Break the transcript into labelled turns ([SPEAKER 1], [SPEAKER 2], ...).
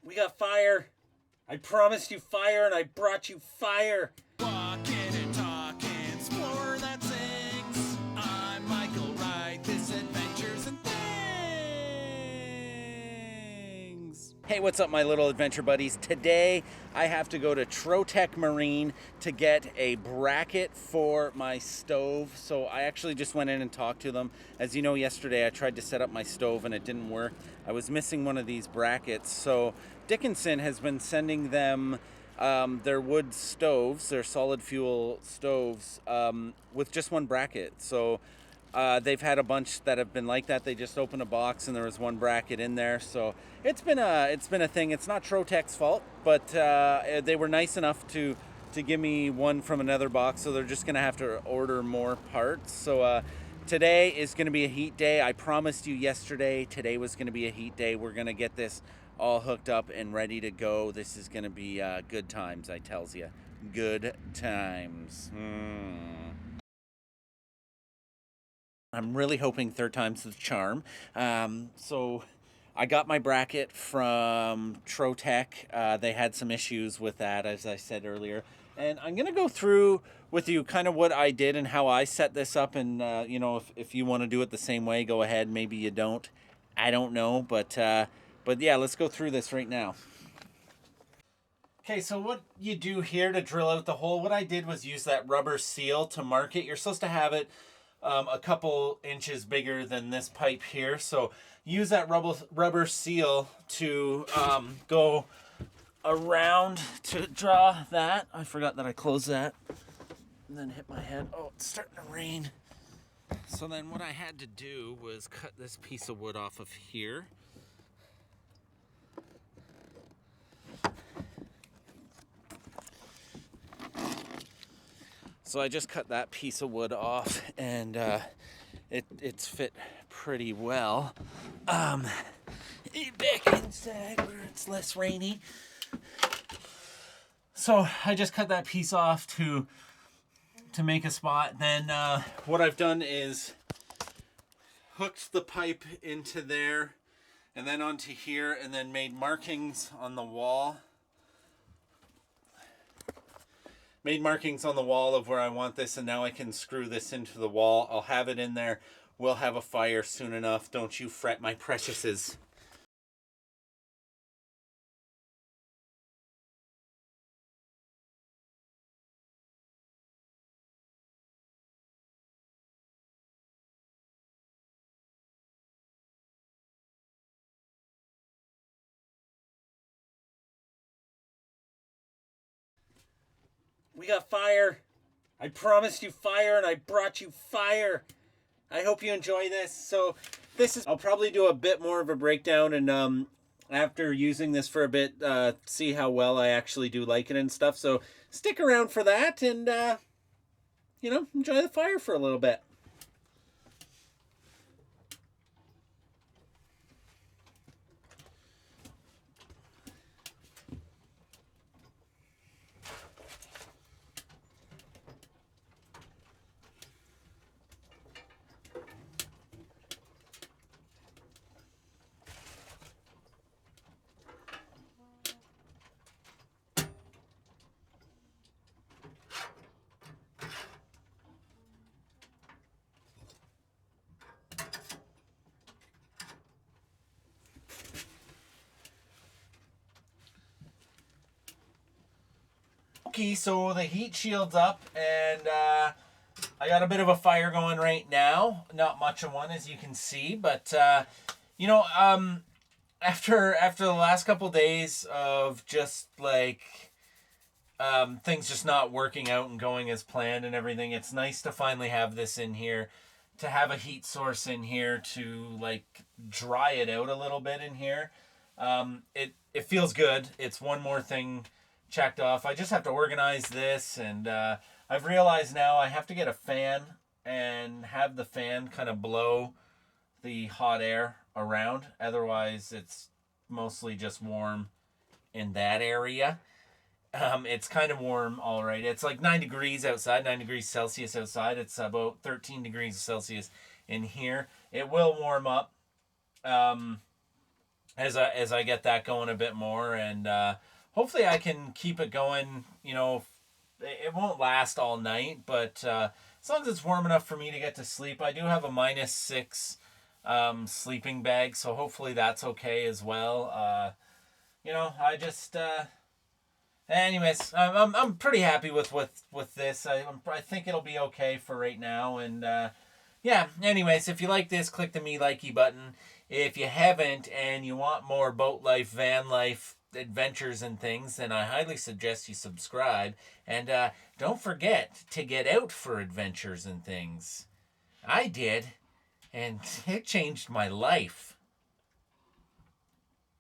[SPEAKER 1] We got fire. I promised you fire and I brought you fire.
[SPEAKER 2] Walking and talking, explorer that sings. I'm Michael Wright, this adventures and things.
[SPEAKER 1] Hey, what's up, my little adventure buddies? Today I have to go to Trotec Marine to get a bracket for my stove. So I actually just went in and talked to them. As you know, yesterday I tried to set up my stove and it didn't work. I was missing one of these brackets. So Dickinson has been sending them their wood stoves, their solid fuel stoves, with just one bracket. So they've had a bunch that have been like that. They just opened a box and there was one bracket in there. So it's been a thing. It's not Trotec's fault, but they were nice enough to give me one from another box. So they're just gonna have to order more parts. So today is gonna be a heat day. I promised you yesterday today was gonna be a heat day. We're gonna get this all hooked up and ready to go. This is gonna be good times, I tells you. Good times. I'm really hoping third time's the charm. So I got my bracket from Trotec. They had some issues with that, as I said earlier. And I'm going to go through with you kind of what I did and how I set this up. And, if you want to do it the same way, go ahead. Maybe you don't. I don't know. But yeah, let's go through this right now. Okay, so what you do here to drill out the hole, what I did was use that rubber seal to mark it. You're supposed to have it a couple inches bigger than this pipe here. So use that rubber seal to go around to draw that. I forgot that I closed that and then hit my head. Oh, it's starting to rain. So then what I had to do was cut this piece of wood off of here. So I just cut that piece of wood off, and it's fit pretty well. Back inside where it's less rainy. So I just cut that piece off to make a spot. Then what I've done is hooked the pipe into there, and then onto here, and then made markings on the wall. Made markings on the wall of where I want this, and now I can screw this into the wall. I'll have it in there. We'll have a fire soon enough. Don't you fret, my preciouses. We got fire. I promised you fire and I brought you fire. I hope you enjoy this. So I'll probably do a bit more of a breakdown, and after using this for a bit, see how well I actually do like it and stuff. So stick around for that and, enjoy the fire for a little bit. Okay, so the heat shield's up, and I got a bit of a fire going right now. Not much of one, as you can see, but after the last couple days of just like things just not working out and going as planned and everything, it's nice to finally have this in here, to have a heat source in here to like dry it out a little bit in here. It feels good. It's one more thing checked off. I just have to organize this, and I've realized now I have to get a fan and have the fan kind of blow the hot air around. Otherwise, it's mostly just warm in that area. It's kind of warm, all right. It's like 9 degrees outside, 9 degrees Celsius outside. It's about 13 degrees Celsius in here. It will warm up.
[SPEAKER 3] as I get that going a bit more, and hopefully I can keep it going. You know, it won't last all night, but as long as it's warm enough for me to get to sleep. I do have a -6 sleeping bag, so hopefully that's okay as well. You know, anyways, I'm pretty happy with this. I think it'll be okay for right now, and yeah. Anyways, if you like this, click the me likey button. If you haven't and you want more boat life, van life adventures and things, then I highly suggest you subscribe. And don't forget to get out for adventures and things. I did, and it changed my life.